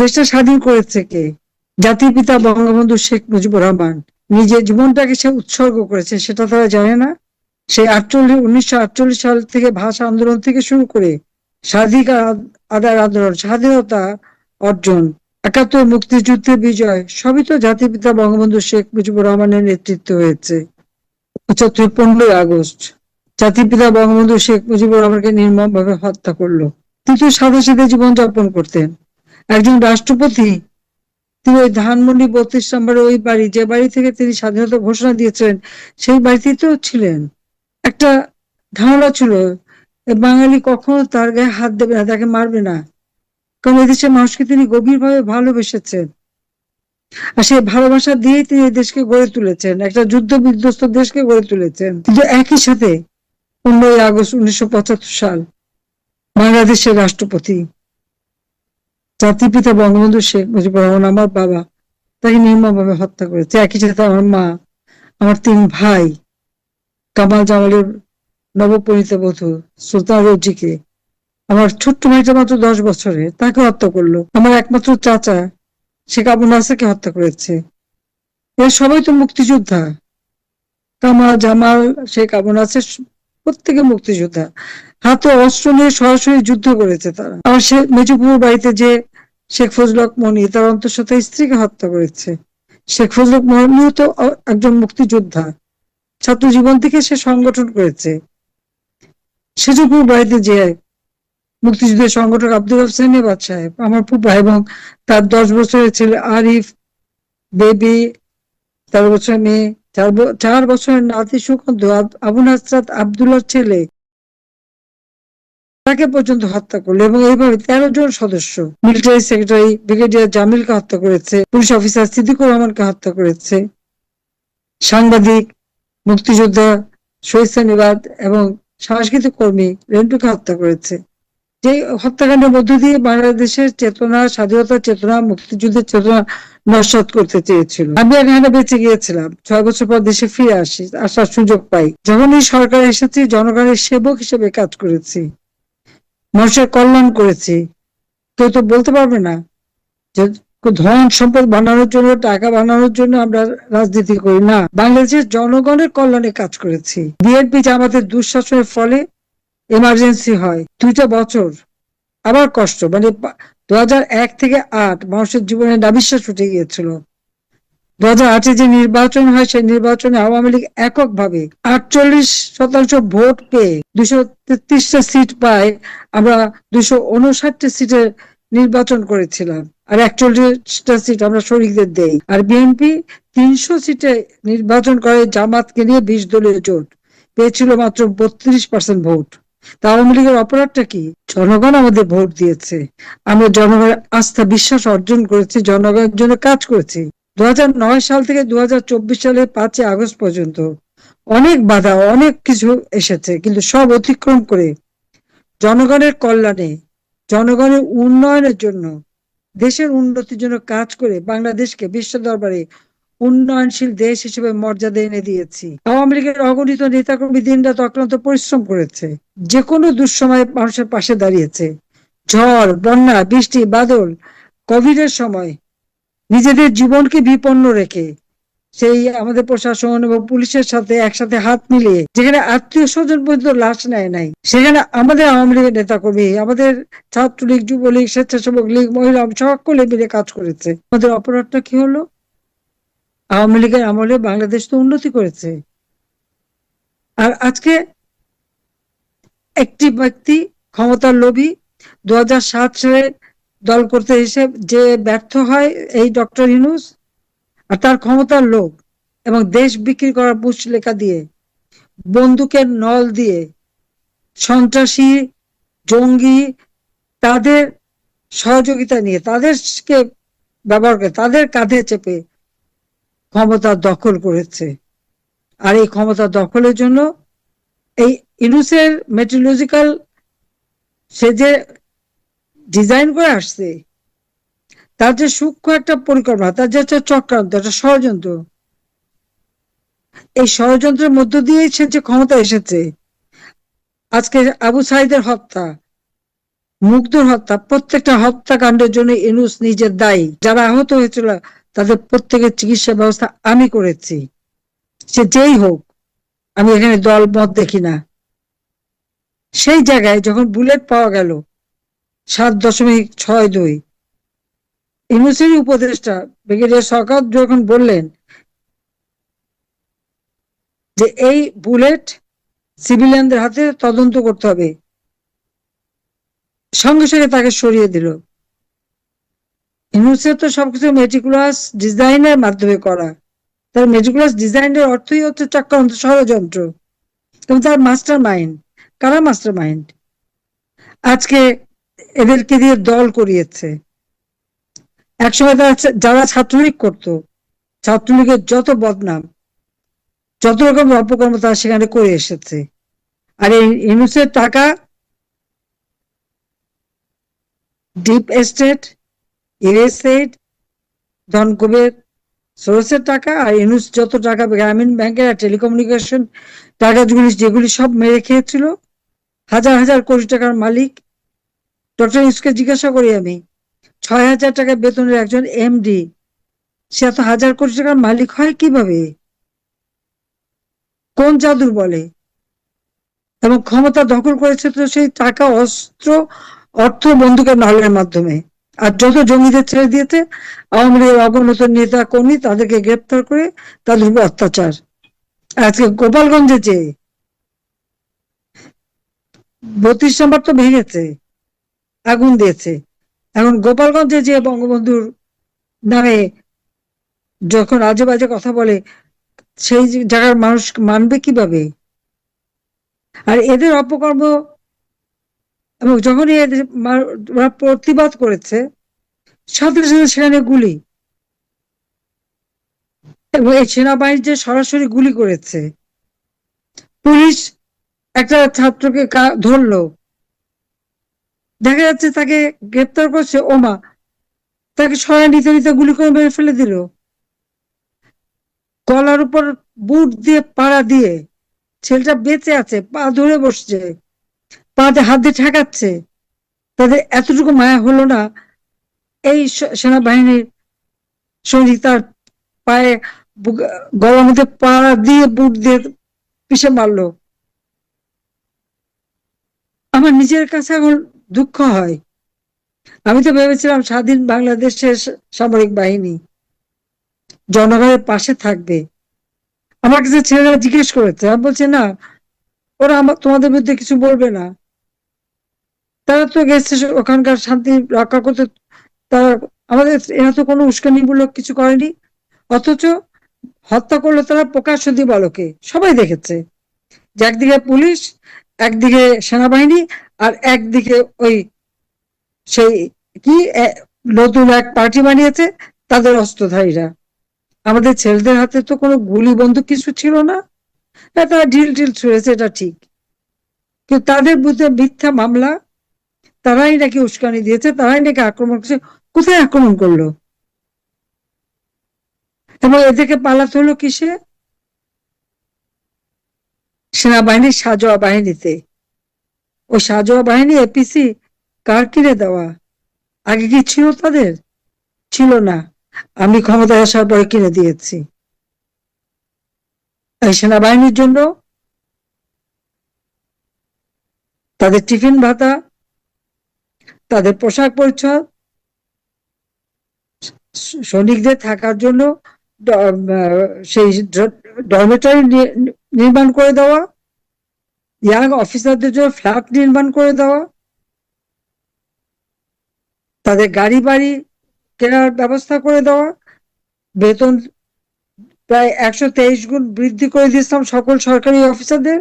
দেশটা স্বাধীন করেছে কে? জাতির পিতা বঙ্গবন্ধু শেখ মুজিবুর রহমান। নিজের জীবনটাকে সে উৎসর্গ করেছে, সেটা তারা জানে না। সেই 1948 সাল থেকে ভাষা আন্দোলন থেকে শুরু করে স্বাধিকার আদায়ের আন্দোলন, স্বাধীনতা অর্জন, 71 মুক্তিযুদ্ধের বিজয়, সবই তো জাতির পিতা বঙ্গবন্ধু শেখ মুজিবুর রহমানের নেতৃত্বে হয়েছে। 15ই আগস্ট জাতির পিতা বঙ্গবন্ধু শেখ মুজিবুর রহমানকে নির্মমভাবে হত্যা করলো। কিন্তু সাথে সাথে জীবন যাপন করতেন। একজন রাষ্ট্রপতি, তিনি ওই ধানমন্ডি 32 নম্বরে ওই বাড়ি, যে বাড়ি থেকে তিনি স্বাধীনতা ঘোষণা দিয়েছিলেন, সেই বাড়িতেই তো ছিলেন। একটা ধারণা ছিল বাঙালি কখনো তার গায়ে হাত দেবে না, তাকে মারবে না, কারণ এদেশের মানুষকে তিনি গভীরভাবে ভালোবেসেছেন। আর সেই ভালোবাসা দিয়েই তিনি এই দেশকে গড়ে তুলেছেন, একটা যুদ্ধ বিধ্বস্ত দেশকে গড়ে তুলেছেন। কিন্তু একই সাথে 15ই আগস্ট 1975 সাল বাংলাদেশের রাষ্ট্রপতি জাতির পিতা বঙ্গবন্ধু শেখ মুজিবুর রহমান, আমার বাবা, তাকে নির্মমভাবে হত্যা করেছে। একই সাথে আমার মা, আমার 3 ভাই, কামাল জামালের নবপরিণীত বধূ সুলতান রোজিকে, আমার ছোট্ট ভাইটা মাত্র 10 বছরে, তাকে হত্যা করলো। আমার একমাত্র চাচা শেখ আবু নাসেরকে হত্যা করেছে। এরা সবাই তো মুক্তিযোদ্ধা। কামাল জামাল, শেখ আবু নাসের প্রত্যেকে মুক্তিযোদ্ধা। হাতে অস্ত্র নিয়ে সরাসরি যুদ্ধ করেছে তারা। আমার সে মেজপুর বাড়িতে যে শেখ ফজলুল হক মনি, তার অন্তঃসত্ত্বা স্ত্রীকে হত্যা করেছে। শেখ ফজলুল হক মনিও তো একজন মুক্তিযোদ্ধা, ছাত্র জীবন থেকে সে সংগঠন করেছে। সেজপুর বাড়িতে যে মুক্তিযুদ্ধের সংগঠক আব্দুল হাসান সাহেব, আমার ফুফা, এবং তার 10 বছরের ছেলে আরিফ, বেবি, 13 বছরের মেয়ে, 4 বছরের নাতি সুকান্ত, আবু নাসরাত আব্দুল্লাহর ছেলে, তাকে পর্যন্ত হত্যা করলো। এবং এইভাবে 13 জন সদস্য, মিলিটারি সেক্রেটারি ব্রিগেডিয়ার জামিলকে হত্যা করেছে, পুলিশ অফিসার সিদ্দিকুর রহমানকে হত্যা করেছে, সাংবাদিক, মুক্তিযোদ্ধা শহীদ সানিবাদ এবং সাংস্কৃতিক কর্মী রেন্টুকে হত্যা করেছে। যে হত্যাকাণ্ডের মধ্য দিয়ে বাংলাদেশের চেতনা, স্বাধীনতার চেতনা, মুক্তিযুদ্ধের চেতনা নস্যাৎ করতে চেয়েছিল। আমি এখানে বেঁচে গিয়েছিলাম, 6 বছর পর দেশে ফিরে আসার সুযোগ পাই। যখন এই সরকার এসেছি, জনগণের সেবক হিসেবে কাজ করেছি, মানুষের কল্যাণ করেছি। কেউ তো বলতে পারবে না যে ধন সম্পদ বানানোর জন্য, টাকা বানানোর জন্য আমরা রাজনীতি করি না। বাংলাদেশের জনগণের কল্যাণে কাজ করেছি। বিএনপি জামাতের দুঃশাসনের ফলে এমার্জেন্সি হয় 2টা বছর, আবার কষ্ট, মানে 2001 থেকে 8 মানুষের জীবনে নাবিশ্বাস উঠে গিয়েছিল। 2008 যে নির্বাচন হয়, সেই নির্বাচনে আওয়ামী লীগ এককভাবে 48% ভোট পেয়ে 233টা সিট পায়। আমরা 259টা সিটে নির্বাচন করেছিলাম, আর 41টা সিট আমরা শরিকদের দেই। আর বিএনপি 300 সিটে নির্বাচন করে, জামাতকে নিয়ে 20 দলীয় জোট, পেয়েছিল মাত্র 32% ভোট। তা আওয়ামী লীগের অপরাধটা কি? জনগণ আমাদের ভোট দিয়েছে, আমরা জনগণের আস্থা বিশ্বাস অর্জন করেছি, জনগণের জন্য কাজ করেছি। 2009 সাল থেকে 2024 সালের 5ই আগস্ট পর্যন্ত অনেক বাধা, অনেক কিছু এসেছে, কিন্তু সব অতিক্রম করে জনগণের কল্যাণে, জনগণের উন্নয়নের জন্য, দেশের উন্নতির জন্য কাজ করে বাংলাদেশকে বিশ্ব দরবারে উন্নয়নশীল দেশ হিসেবে মর্যাদা এনে দিয়েছি। আওয়ামী লীগের অগণিত নেতাকর্মী দিনরাত অক্লান্ত পরিশ্রম করেছে, যে কোনো দুঃসময়ে মানুষের পাশে দাঁড়িয়েছে। ঝড়, বন্যা, বৃষ্টি, বাদল, কোভিডের সময় নিজেদের জীবনকে বিপন্ন রেখে সেই আমাদের প্রশাসন এবং পুলিশের সাথে একসাথে হাত মিলিয়ে, যেখানে আত্মীয় স্বজন পর্যন্ত লাশ নেয় নাই, সেখানে আমাদের আওয়ামী লীগের নেতাকর্মী, আমাদের ছাত্রলীগ, যুবলীগ, স্বেচ্ছাসেবক লীগ, মহিলা সকলে মিলে কাজ করেছে। আমাদের অপরাধটা কি হলো? আওয়ামী লীগের আমলে বাংলাদেশ তো উন্নতি করেছে, আর আজকে একটি ব্যক্তি ক্ষমতার লোভী 2007 সালে দল করতে এসে যে ব্যর্থ হয়, এই ডক্টর ইউনূস, আর তার ক্ষমতার লোভ এবং দেশ বিক্রি করার মুচলেখা দিয়ে, বন্দুকের নল দিয়ে সন্ত্রাসী, জঙ্গি, তাদের সহযোগিতা নিয়ে, তাদেরকে ব্যবহার করে, তাদের কাঁধে চেপে ক্ষমতা দখল করেছে। আর এই ক্ষমতা দখলের জন্য এই ইউনূসের মেট্রোলজিক্যাল, সে যে ডিজাইন করে আসছে, তার যে সূক্ষ্ম একটা পরিকল্পনা, তার যে একটা চক্রান্ত, একটা ষড়যন্ত্র, এই ষড়যন্ত্রের মধ্য দিয়েই সে যে ক্ষমতা এসেছে। আজকে আবু সাইদের হত্যা, মুগ্ধর হত্যা, প্রত্যেকটা হত্যাকাণ্ডের জন্য ইউনূস নিজে দায়ী। যারা আহত হয়েছিল তাদের প্রত্যেকের চিকিৎসা ব্যবস্থা আমি করেছি, সে যেই হোক। আমি এখানে দল মত দেখি না। সেই জায়গায় যখন বুলেট পাওয়া গেল 7.62, ইউনূসেরই উপদেষ্টা ব্রিগেডিয়ার শওকত যখন বললেন যে এই বুলেট সিভিলিয়ানদের হাতে, তদন্ত করতে হবে, সঙ্গে সঙ্গে তাকে সরিয়ে দিল। ইউনূসের তো সবকিছু মেটিকুলাস ডিজাইনের মাধ্যমে করা। তার মেটিকুলাস ডিজাইনের অর্থই হচ্ছে চক্রান্ত, ষড়যন্ত্র, এবং তার মাস্টার মাইন্ড। কারা মাস্টার মাইন্ড? আজকে এদেরকে দিয়ে দল করিয়েছে। একসময় যারা ছাত্রলীগ করতো, ছাত্রলীগের যত বদনাম, যত রকম অপকর্ম তারা সেখানে করে এসেছে। আর এই ইউনূসের টাকা ডিপ এস্টেট, ইরেস্টেট, ধনকুবের সোর্সের টাকা, আর ইউনূস যত টাকা গ্রামীণ ব্যাংকের আর টেলিকমিউনিকেশন টাকাগুলি যেগুলি সব মেরে খেয়েছিল, হাজার হাজার কোটি টাকার মালিক। ডক্টর ইউনূসকে জিজ্ঞাসা করি আমি, 6,000 টাকা বেতনের একজন এমডি, সে এত হাজার কোটি টাকার মালিক হয় কিভাবে? কোন জাদুর বলে? এবং ক্ষমতা দখল করেছে তো সেই টাকা, অস্ত্র, অর্থ, বন্দুকের নলের মাধ্যমে। আর যত জঙ্গিদের ছেড়ে দিয়েছে, আওয়ামী লীগের অবনত নেতা কর্মী, তাদেরকে গ্রেপ্তার করে তাদের উপর অত্যাচার। আজকে গোপালগঞ্জে যে 32 নম্বর তো ভেঙেছে, আগুন দিয়েছে। এখন গোপালগঞ্জে যে বঙ্গবন্ধুর নামে যখন আজে বাজে কথা বলে, সেই জায়গার মানুষ মানবে কিভাবে? আর এদের অপকর্ম, এবং যখনই প্রতিবাদ করেছে, সাথে সাথে সেখানে গুলি, এবং এই সেনাবাহিনী যে সরাসরি গুলি করেছে। পুলিশ একটা ছাত্রকে ধরলো, দেখা যাচ্ছে তাকে গ্রেপ্তার করছে, ওমা, তাকে সরাই নিতে নিতে গুলি করে মেরে ফেলে দিল। গলার উপর বুট দিয়ে পাড়া দিয়ে, ছেলেটা বেঁচে আছে, পা ধরে বসছে, পাতে হাত দিয়ে ঠেকাচ্ছে। তাদের এতটুকু মায়া হলো না এই সেনাবাহিনীর সৈনিক তার পায়ে, গলার মধ্যে পাড়া দিয়ে বুট দিয়ে পিষে মারলো? আমার নিজের কাছে এখন দুঃখ হয়। আমি তো ভেবেছিলাম স্বাধীন বাংলাদেশের সামরিক বাহিনী জনগণের পাশে থাকবে। আমার কাছে ছেলেরা জিজ্ঞেস করেছে, আমি বলছি না, ওরা তোমাদের বিরুদ্ধে কিছু বলবে না, তারা তো গেছে ওখানকার শান্তি রক্ষা করতে। তারা আমাদের, এরা তো কোনো উস্কানিমূলক কিছু করেনি, অথচ হত্যা করলো তারা প্রকাশ্য দিবালোকে। সবাই দেখেছে যে একদিকে পুলিশ, একদিকে সেনাবাহিনী, আর একদিকে ওই সেই কি নতুন এক পার্টি বানিয়েছে তাদের অস্ত্রধারীরা। আমাদের ছেলেদের হাতে তো কোনো গুলি বন্দুক কিছু ছিল না। তারা ঢিল ঢিল ছুঁড়েছে, এটা ঠিক, কিন্তু তাদের বিরুদ্ধে মিথ্যা মামলা, তারাই নাকি উস্কানি দিয়েছে, তারাই নাকি আক্রমণ করছে। কোথায় আক্রমণ করলো? এবং এদেরকে পালাতে হলো কিসে? সেনাবাহিনীর সাজোয়া বাহিনীতে। ওই সাজোয়া বাহিনী এপিসি কার কিনে দেওয়া? আগে কি ছিল তাদের? ছিল না, আমি ক্ষমতায় আসার পরে কিনে দিয়েছি। এই সেনাবাহিনীর জন্য তাদের টিফিন ভাতা, তাদের পোশাক পরিচ্ছদ, সৈনিকদের থাকার জন্য সেই ডরমেটরি নির্মাণ করে দেওয়া, ইয়াং অফিসারদের জন্য ফ্ল্যাট নির্মাণ করে দেওয়া, তাদের গাড়ি বাড়ি কেনার ব্যবস্থা করে দেওয়া, বেতন প্রায় 123 গুণ বৃদ্ধি করে দিয়েছিলাম সকল সরকারি অফিসারদের।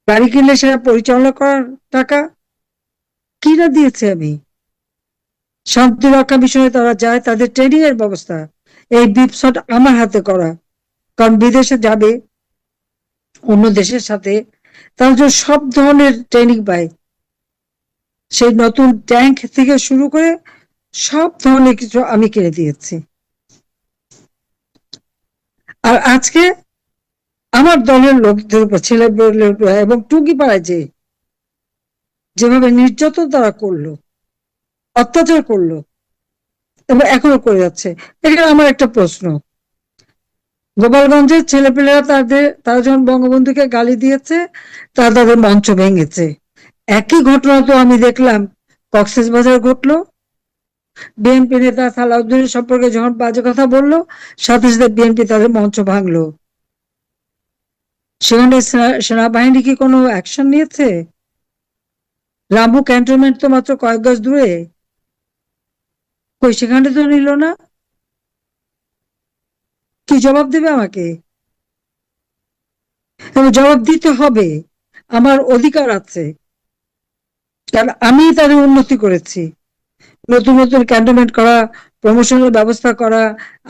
গাড়ি কিনলে সেটা পরিচালনা করার টাকা কিনা দিয়েছে আমি। শান্তি রক্ষা মিশনে তারা যায়, তাদের ট্রেনিং এর ব্যবস্থা, এই বিপসট আমার হাতে করা। কারণ বিদেশে যাবে অন্য দেশের সাথে, তারা যে সব ধরনের ট্রেনিং পায়, সেই নতুন ট্যাঙ্ক থেকে শুরু করে সব ধরনের কিছু আমি কিনে দিয়েছি। আর আজকে আমার দলের লোকদের উপর, ছেলে এবং টুঙ্গিপাড়ায় যে যেভাবে নির্যাতন তারা করলো, অত্যাচার করলো এবং এখনো করে যাচ্ছে। এখানে আমার একটা প্রশ্ন, গোপালগঞ্জের ছেলেপেলেরা তারা যখন বঙ্গবন্ধুকে গালি দিয়েছে, তারা তাদের মঞ্চ ভেঙেছে। একই ঘটনা তো আমি দেখলাম কক্সবাজার ঘটলো। বিএনপি নেতা সালাউদ্দিনের সম্পর্কে যখন বাজে কথা বললো, সাথে সাথে বিএনপি তাদের মঞ্চ ভাঙলো। সেখানে সেনাবাহিনী কি কোনো অ্যাকশন নিয়েছে? রামু ক্যান্টনমেন্ট তো মাত্র কয়েক গজ দূরে, কই সেখানে তো নিল না। কি জবাব দেবে আমাকে? এবং জবাব দিতে হবে, আমার অধিকার আছে, কারণ আমি তাদের উন্নতি করেছি। নতুন নতুন ক্যান্টনমেন্ট করা, প্রমোশনের ব্যবস্থা করা,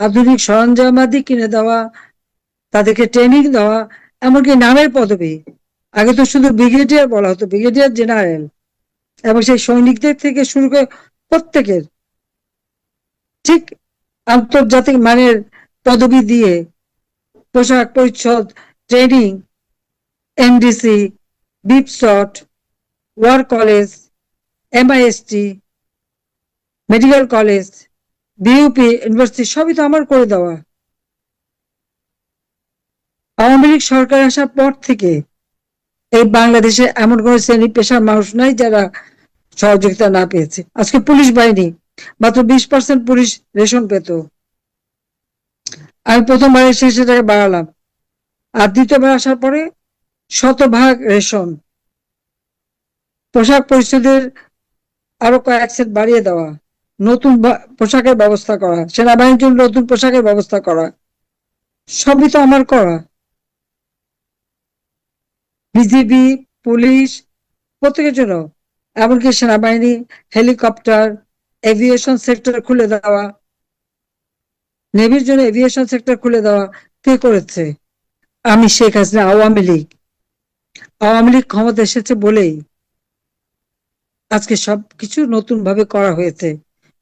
আধুনিক সরঞ্জামাদি কিনে দেওয়া, তাদেরকে ট্রেনিং দেওয়া, এমনকি নামের পদবি আগে তো শুধু ব্রিগেডিয়ার বলা হতো, ব্রিগেডিয়ার জেনারেল, এবং সেই সৈনিকদের থেকে শুরু করে প্রত্যেকের ঠিক আন্তর্জাতিক মানের পদবি দিয়ে পোশাক পরিচ্ছদ, training, NDC, BIPSOT, war college, MIST, medical college, BUP university সবই তো আমার করে দেওয়া। আওয়ামী লীগ সরকার আসার পর থেকে এই বাংলাদেশে এমন কোন শ্রেণী পেশার মানুষ নাই যারা সহযোগিতা না পেয়েছে। আজকে পুলিশ বাহিনী মাত্র 20% পুলিশ রেশন পেত, আমি প্রথমবার এসে সেটাকে বাড়ালাম, আর দ্বিতীয়বার আসার পরে 100% রেশন। পোশাক পরিচ্ছদের আরো কয়েক সেট বাড়িয়ে দেওয়া, নতুন পোশাকের ব্যবস্থা করা, সেনাবাহিনীর জন্য নতুন পোশাকের ব্যবস্থা করা, সবই তো আমার করা। বিজিবি, পুলিশ, প্রত্যেকের জন্য, এমনকি সেনাবাহিনী, হেলিকপ্টার, এভিয়েশন সেক্টর খুলে দেওয়া, নেভির জন্য এভিয়েশন সেক্টর খুলে দেওয়া কে করেছে? আমি, শেখ হাসিনা, আওয়ামী লীগ। আওয়ামী লীগ ক্ষমতা এসেছে বলেই আজকে সবকিছু নতুন ভাবে করা হয়েছে।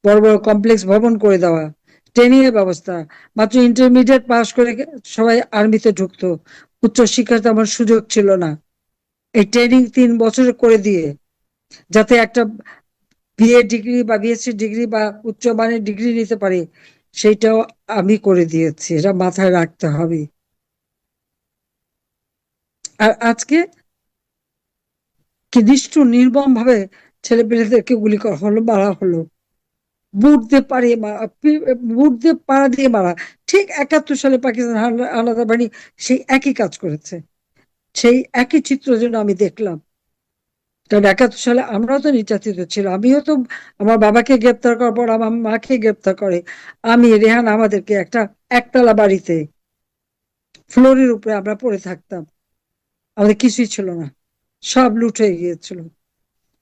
বড় বড় কমপ্লেক্স ভবন করে দেওয়া, ট্রেনিং এর ব্যবস্থা। মাত্র ইন্টারমিডিয়েট পাস করে সবাই আর্মিতে ঢুকতো, উচ্চ শিক্ষার তেমন সুযোগ ছিল না। এই ট্রেনিং 3 বছরে করে দিয়ে যাতে একটা বিএ ডিগ্রি বা বিএসসি ডিগ্রি বা উচ্চমানের ডিগ্রি নিতে পারে, সেইটাও আমি করে দিয়েছি, এটা মাথায় রাখতে হবে। আর আজকে কি নিষ্ঠুর নির্মম ভাবে ছেলে পেলেদেরকে গুলি করা হলো, মারা হলো, বুট দিয়ে পাড়িয়ে মারা, বুট দিয়ে পাড়া দিয়ে মারা। ঠিক 71 সালে পাকিস্তান হানাদার বাহিনী সেই একই কাজ করেছে, সেই একই চিত্র যেন আমি দেখলাম। কারণ 71 সালে আমরাও তো নির্যাতিত ছিল, আমিও তো, আমার বাবাকে গ্রেপ্তার করার পর আমার মাকে গ্রেপ্তার করে, আমি রেহান আমাদেরকে একটা একতলা বাড়িতে ফ্লোরের উপরে আমরা পড়ে থাকতাম, আমাদের কিছুই ছিল না, সব লুট হয়ে গিয়েছিল,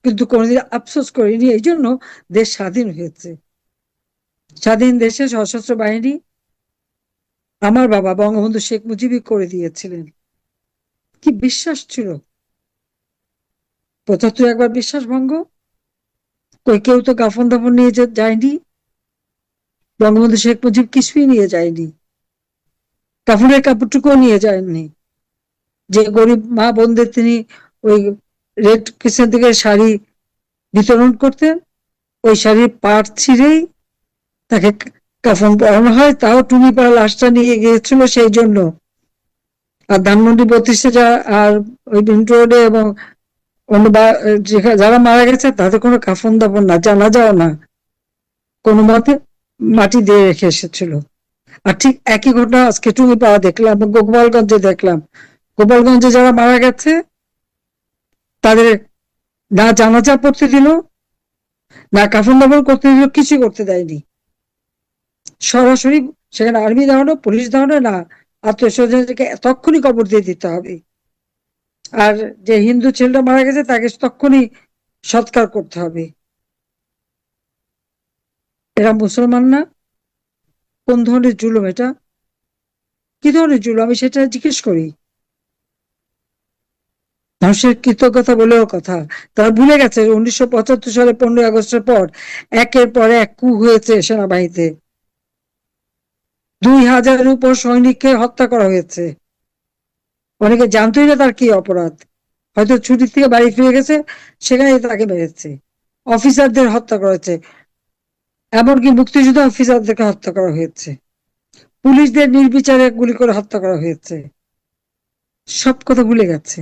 কিন্তু কোনোদিন আফসোস করিনি। এই জন্য দেশ স্বাধীন হয়েছে। স্বাধীন দেশে সশস্ত্র বাহিনী আমার বাবা বঙ্গবন্ধু শেখ মুজিবই করে দিয়েছিলেন। কি বিশ্বাস ছিল! 75 একবার বিশ্বাস ভঙ্গ, কই কেউ তো কাফন দাফন নিয়ে যায়নি, বঙ্গবন্ধু শেখ মুজিব কিছুই নিয়ে যায়নি, কাফনের কাপড়টুকুও নিয়ে যায়নি। যে গরিব মা বোনদের তিনি ওই রেড ক্রিসেন্ট থেকে শাড়ি বিতরণ করতেন, ওই শাড়ির পাট ছিঁড়েই তাকে কাফন পরানো হয়, তাও টুনিপাড়া লাশটা নিয়ে গিয়েছিল সেই জন্য। আর ধানমন্ডি 32-এ আর ওই মিন্টো রোডে এবং অন্য যারা মারা গেছে তাদের কোনো কাফন দাফন না, জানাজাও না, কোনো মতে মাটি দিয়ে রেখে এসেছিল। আর ঠিক একই ঘটনা আজকে টুনিপাড়া দেখলাম, গোপালগঞ্জে দেখলাম। গোপালগঞ্জে যারা মারা গেছে তাদের না জানাজা পড়তে দিল, না কাফন দাফন করতে দিল, কিছু করতে দেয়নি। সরাসরি সেখানে আর্মি দাঁড়ানো, পুলিশ দাঁড়ানো না, আত্মীয় স্বজনকে তখনই কবর দিয়ে দিতে হবে। আর যে হিন্দু ছেলেটা মারা গেছে তাকে তখনই সৎকার করতে হবে। এরা মুসলমান না? কোন ধরনের জুলুম এটা? কি ধরনের জুলুম আমি সেটা জিজ্ঞেস করি। মানুষের কৃতজ্ঞতা বলেও কথা, তারা ভুলে গেছে 1975 সালে 15ই আগস্টের পর একের পর এক কু হয়েছে সেনাবাহিনীতে, 2000-এর উপর সৈনিককে হত্যা করা হয়েছে, অনেকে জানতোই না তার কি অপরাধ। হয়তো ছুটি থেকে বাড়ি ফিরে গেছে, সেখানে তাকে মেরেছে। অফিসারদের হত্যা করেছে, এমনকি মুক্তিযোদ্ধা অফিসারদেরকে হত্যা করা হয়েছে, পুলিশদের নির্বিচারে গুলি করে হত্যা করা হয়েছে। সব কথা ভুলে গেছে।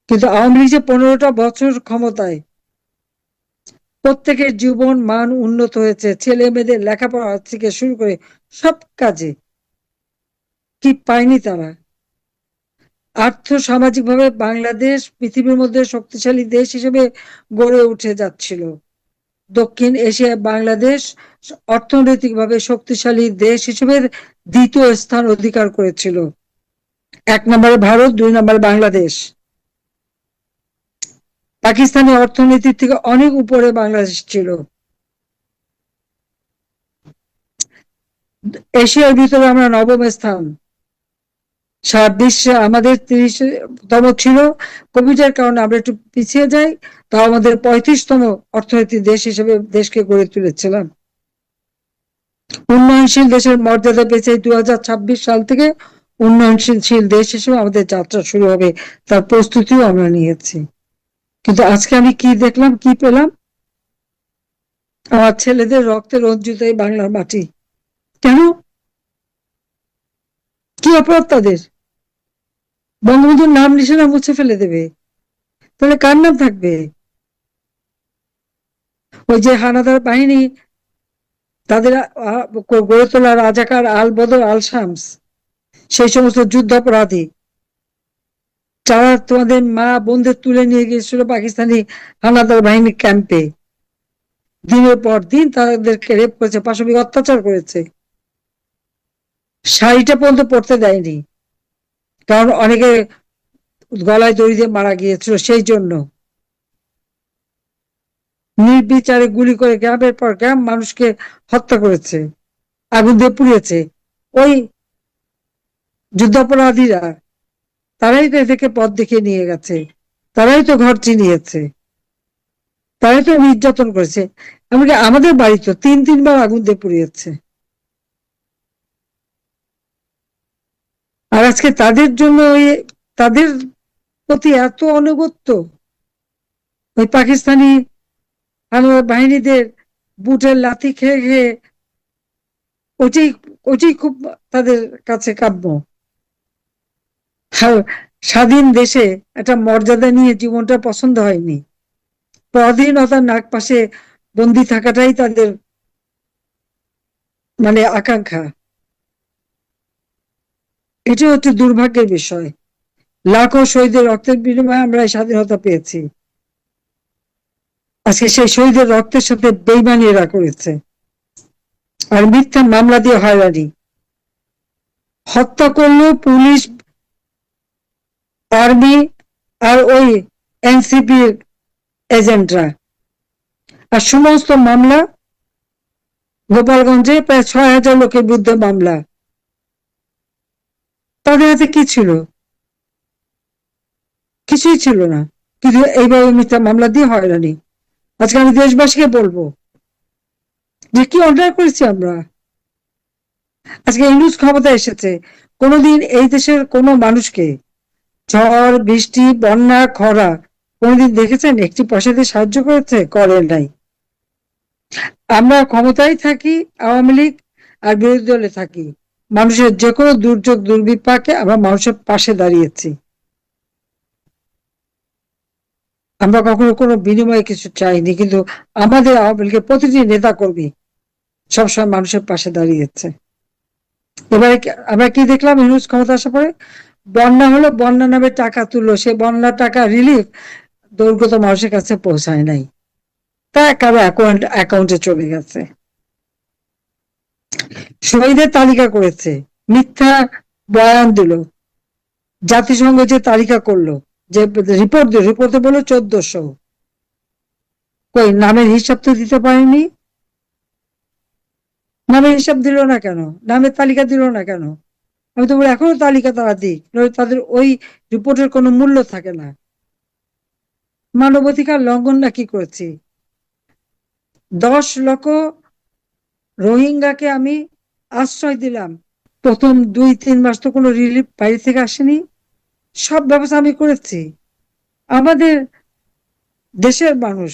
কিন্তু আওয়ামী লীগ যে 15টা বছর ক্ষমতায়, প্রত্যেকের জীবন মান উন্নত হয়েছে, ছেলে মেয়েদের লেখাপড়া থেকে শুরু করে সব কাজে। কি পায়নি তারা? আর্থ সামাজিক ভাবে বাংলাদেশ পৃথিবীর মধ্যে শক্তিশালী দেশ হিসেবে গড়ে উঠে যাচ্ছিল। দক্ষিণ এশিয়ায় বাংলাদেশ অর্থনৈতিকভাবে শক্তিশালী দেশ হিসেবে দ্বিতীয় স্থান অধিকার করেছিল। 1 নম্বরে ভারত, 2 নম্বরে বাংলাদেশ। পাকিস্তানের অর্থনীতির থেকে অনেক উপরে বাংলাদেশ ছিল। এশিয়ার ভিতরে আমরা 9ম স্থান। সারা বিশ্বে আমাদের 30তম ছিল। কোভিডের কারণে আমরা একটু পিছিয়ে যাই, তাও আমাদের 35তম অর্থনৈতিক দেশ হিসেবে দেশকে গড়ে তুলেছিলাম। উন্নয়নশীল দেশের মর্যাদা পেয়েছে 2026 সাল থেকে। উন্নয়নশীল দেশ হিসেবে আমাদের যাত্রা শুরু হবে, তার প্রস্তুতিও আমরা নিয়েছি। কিন্তু আজকে আমি কি দেখলাম, কি পেলাম? আমার ছেলেদের রক্তে রঞ্জিত এই বাংলার মাটি। কেন? কি অপরাধ তাদের? বঙ্গবন্ধুর নাম নিশানা মুছে ফেলে দেবে, তাহলে কার নাম থাকবে? ওই যে হানাদার বাহিনী, তাদের গড়ে তোলা রাজাকার আল বদর আল শামস, সেই সমস্ত যুদ্ধাপরাধী, যারা তোমাদের মা বোনদের তুলে নিয়ে গিয়েছিল পাকিস্তানি হানাদার বাহিনীর ক্যাম্পে, দিনের পর দিন তাদেরকে রেপ করেছে, পাশবিক অত্যাচার করেছে, শাড়িটা পর্যন্ত পড়তে দেয়নি, কারণ অনেকে গলায় দড়ি দিয়ে মারা গিয়েছিল। সেই জন্য নির্বিচারে গুলি করে গ্রামের পর গ্রাম মানুষকে হত্যা করেছে, আগুন দিয়ে পুড়িয়েছে। ওই যুদ্ধাপরাধীরা, তারাই তো এদেরকে পথ দেখিয়ে নিয়ে গেছে, তারাই তো ঘর চিনিয়েছে, তারাই তো নির্যাতন করেছে। এমনকি আমাদের বাড়ি তো 3-3 বার আগুন দিয়ে পুড়িয়েছে। আর আজকে তাদের জন্য তাদের প্রতি এত আনুগত্য, ওই পাকিস্তানি বাহিনীদের বুটের লাথি খেয়ে খেয়ে, ওটাই ওটাই খুব তাদের কাছে কাম্য। স্বাধীন দেশে একটা মর্যাদা নিয়ে জীবনটা পছন্দ হয়নি, পরাধীনতার নাক পাশে বন্দি থাকাটাই তাদের আকাঙ্ক্ষা। এটি হচ্ছে দুর্ভাগ্যের বিষয়। লাখো শহীদের রক্তের বিনিময়ে আমরা স্বাধীনতা পেয়েছি। আজকে সেই শহীদের রক্তের সাথে বেইমানি এরা করেছে, আর মিথ্যা মামলা দিয়ে হয়রানি। হত্যা করলো পুলিশ, আর্মি আর ওই এনসিপির এজেন্টরা। আর সমস্ত মামলা, গোপালগঞ্জে প্রায় 6,000 লোকের বিরুদ্ধে মামলা। তাদের হাতে কি ছিল? কিছুই ছিল না। কিন্তু এইভাবে মিথ্যা মামলা দিয়ে হয়রানি। আজকে আমি দেশবাসীকে বলবো যে কি অন্যায় করেছি আমরা। আজকে ইউনূস ক্ষমতা এসেছে, কোনোদিন এই দেশের কোনো মানুষকে ঝড় বৃষ্টি বন্যা খরা কোনোদিন দেখেছেন একটি পয়সা দিয়ে সাহায্য করেছে? করে নাই। আমরা ক্ষমতায় থাকি, আওয়ামী লীগ আর বিরোধী দলে থাকি, মানুষের যে কোনো দুর্যোগ দুর্বিপাকে আমরা মানুষের পাশে দাঁড়িয়েছি। আমরা কখনো কোনো বিনিময়ে কিছু চাইনি, কিন্তু আমাদের আওয়ামী লীগের প্রতিটি নেতা কর্মী সবসময় মানুষের পাশে দাঁড়িয়েছে। এবারে আমরা কি দেখলাম ইউনূস ক্ষমতা আসার পরে? বন্যা হলো, বন্যা নামে টাকা তুললো, সে বন্যার টাকা রিলিফ দুর্গত মানুষের কাছে পৌঁছায় নাই, তা কারো অ্যাকাউন্টে চলে গেছে। শহীদের তালিকা করেছে, মিথ্যা বয়ান দিল। জাতিসংঘ যে তালিকা করলো, যে রিপোর্টে বললো 1400, কই নামের হিসাব তো দিতে পারেনি। নামের হিসাব দিল না কেন? নামের তালিকা দিল না কেন? আমি তো বলি এখনো তালিকা তারা দিক, তাদের ওই রিপোর্টের কোনো মূল্য থাকে না। মানবাধিকার লঙ্ঘন না কি করেছি? 10 লক্ষ রোহিঙ্গাকে আমি আশ্রয় দিলাম, প্রথম 2-3 মাস তো কোনো রিলিফ বাইরে থেকে আসেনি। সব ব্যবস্থা আমি করেছি। আমাদের দেশের মানুষ,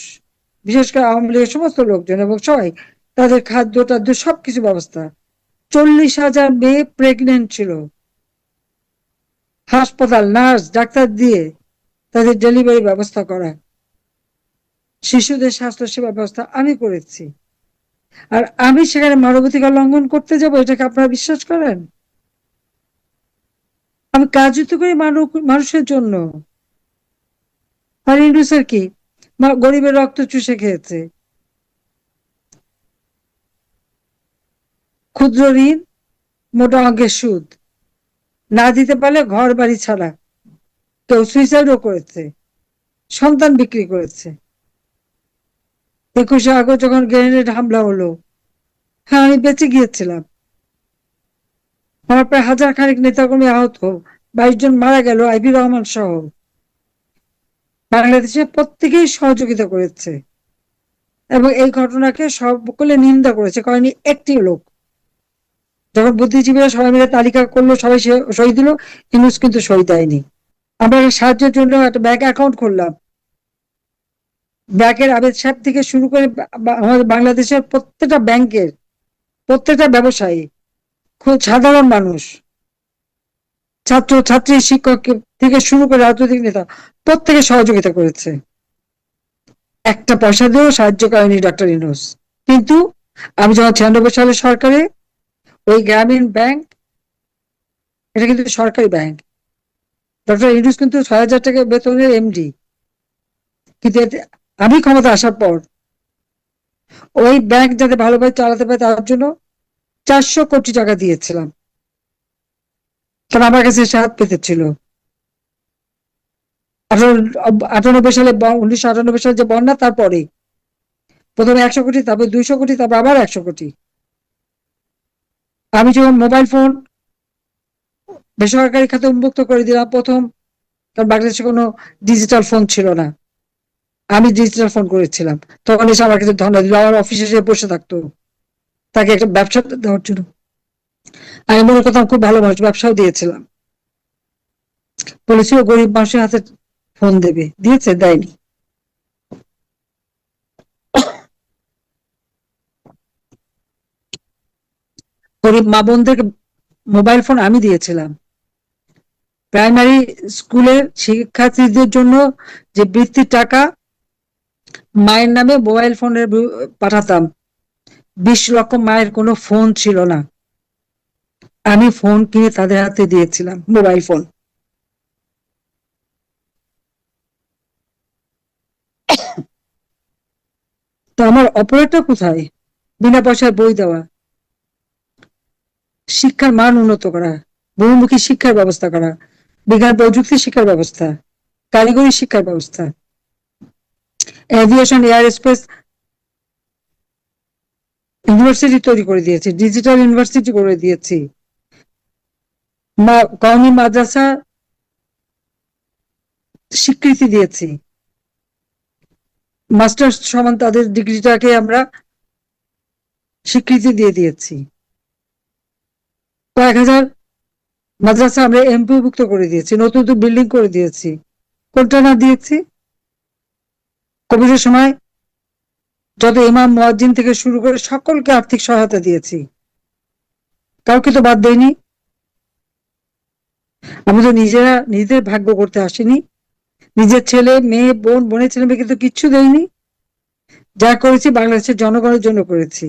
বিশেষ করে আওয়ামী লীগের সমস্ত লোকজন এবং সবাই, তাদের খাদ্য টাদ্য সবকিছু ব্যবস্থা। 40,000 মেয়ে প্রেগনেন্ট ছিল, হাসপাতাল, নার্স, ডাক্তার দিয়ে তাদের ডেলিভারি ব্যবস্থা করা, শিশুদের স্বাস্থ্য সেবা ব্যবস্থা আমি করেছি। আর আমি সেখানে মানবাধিকার লঙ্ঘন করতে যাব, এটাকে আপনারা বিশ্বাস করেন? আমি কাজই তো করি মানুষের জন্য। আর ইউনূসের কি, গরিবের রক্ত চুষে খেয়েছে। ক্ষুদ্র ঋণ, মোটা অঙ্কের সুদ, না দিতে পারলে ঘর বাড়ি ছাড়া, কেউ সুইসাইডও করেছে, সন্তান বিক্রি করেছে। 21শে আগস্ট যখন গ্রেনেড হামলা হলো, হ্যাঁ আমি বেঁচে গিয়েছিলাম। আমার প্রায় 1000 খানেক নেতাকর্মী আহত, 22 জন মারা গেল, আইবি রহমান সহ। বাংলাদেশে প্রত্যেকেই সহযোগিতা করেছে এবং এই ঘটনাকে সকলে নিন্দা করেছে, করেনি একটি লোক। যখন বুদ্ধিজীবীরা সবাই মিলে তালিকা করলো, সবাই সই দিল, ইউনূস কিন্তু সই দেয়নি। আমরা সাহায্যের জন্য একটা ব্যাংক অ্যাকাউন্ট করলাম। ব্যাংকের আবেদ সাহেব থেকে শুরু করে আমাদের বাংলাদেশের প্রত্যেকটা ব্যাংকের প্রত্যেকটা ব্যবসায়ী, খুব সাধারণ মানুষ, ছাত্র ছাত্রী, শিক্ষক থেকে শুরু করে রাজনৈতিক নেতা, প্রত্যেকে সহযোগিতা করেছে। একটা পয়সা দিয়েও সাহায্য করেনি ডক্টর ইউনূস। কিন্তু আমি যখন 96 সালে সরকারে, ওই গ্রামীণ ব্যাংক, এটা কিন্তু সরকারি ব্যাংক, ডক্টর ইউনূস কিন্তু 6,000 টাকা বেতনের এমডি, কিন্তু আমি ক্ষমতা আসার পর ওই ব্যাংক যাতে ভালোভাবে চালাতে পারে তার জন্য 400 কোটি টাকা দিয়েছিলাম, কারণ আমার কাছে সে হাত পেতে ছিল। 98 সালে 1998 সালে যে বন্যা, তারপরে প্রথমে 100 কোটি, তারপর 200 কোটি, তারপর আবার 100 কোটি। আমি যখন মোবাইল ফোন বেসরকারি খাতে উন্মুক্ত করে দিলাম প্রথম, কারণ বাংলাদেশে কোনো ডিজিটাল ফোন ছিল না, আমি ডিজিটাল ফোন করেছিলাম, তখন এসে আমার কাছে ধর্ণা দিল, আমার অফিসে এসে বসে থাকতো তাকে একটা ব্যবসা দেওয়ার জন্য। আমি মনে করতাম খুব ভালো মানুষ, ব্যবসাও দিয়েছিলাম, বলেছিল গরিব মানুষের হাতে ফোন দেবে, দিয়েছে? দেয়নি। গরিব মা বোনদেরকে মোবাইল ফোন আমি দিয়েছিলাম। প্রাইমারি স্কুলের শিক্ষার্থীদের জন্য যে বৃত্তির টাকা, মায়ের নামে মোবাইল ফোনের পাঠাতাম। 20 লক্ষ মায়ের কোনো ফোন ছিল না, আমি ফোন কিনে তাদের হাতে দিয়েছিলাম, মোবাইল ফোন। তো আমার অপারেটর কোথায়? বিনা পয়সায় বই দেওয়া, শিক্ষার মান উন্নত করা, বহুমুখী শিক্ষার ব্যবস্থা করা, বিজ্ঞান প্রযুক্তি শিক্ষার ব্যবস্থা, কারিগরি শিক্ষার ব্যবস্থা, এভিয়েশন, এয়ার স্পেস ইউনিভার্সিটি তৈরি করে দিয়েছি, ডিজিটাল ইউনিভার্সিটি করে দিয়েছি, কওমি মাদ্রাসা স্বীকৃতি দিয়েছি, মাস্টার্স সমান তাদের ডিগ্রিটাকে আমরা স্বীকৃতি দিয়ে দিয়েছি। কয়েক হাজার মাদ্রাসা আমরা এমপিভুক্ত করে দিয়েছি, নতুন নতুন বিল্ডিং করে দিয়েছি। কোনটা না দিয়েছি? কোভিডের সময় যত ইমাম মুয়াজ্জিন থেকে শুরু করে সকলকে আর্থিক সহায়তা দিয়েছি, কাউকে তো বাদ দেয়নি। আমি তো নিজেরা নিজেদের ভাগ্য করতে আসিনি, নিজের ছেলে মেয়ে, বোনের ছেলে মেয়েকে তো কিচ্ছু দেয়নি। যা করেছি বাংলাদেশের জনগণের জন্য করেছি।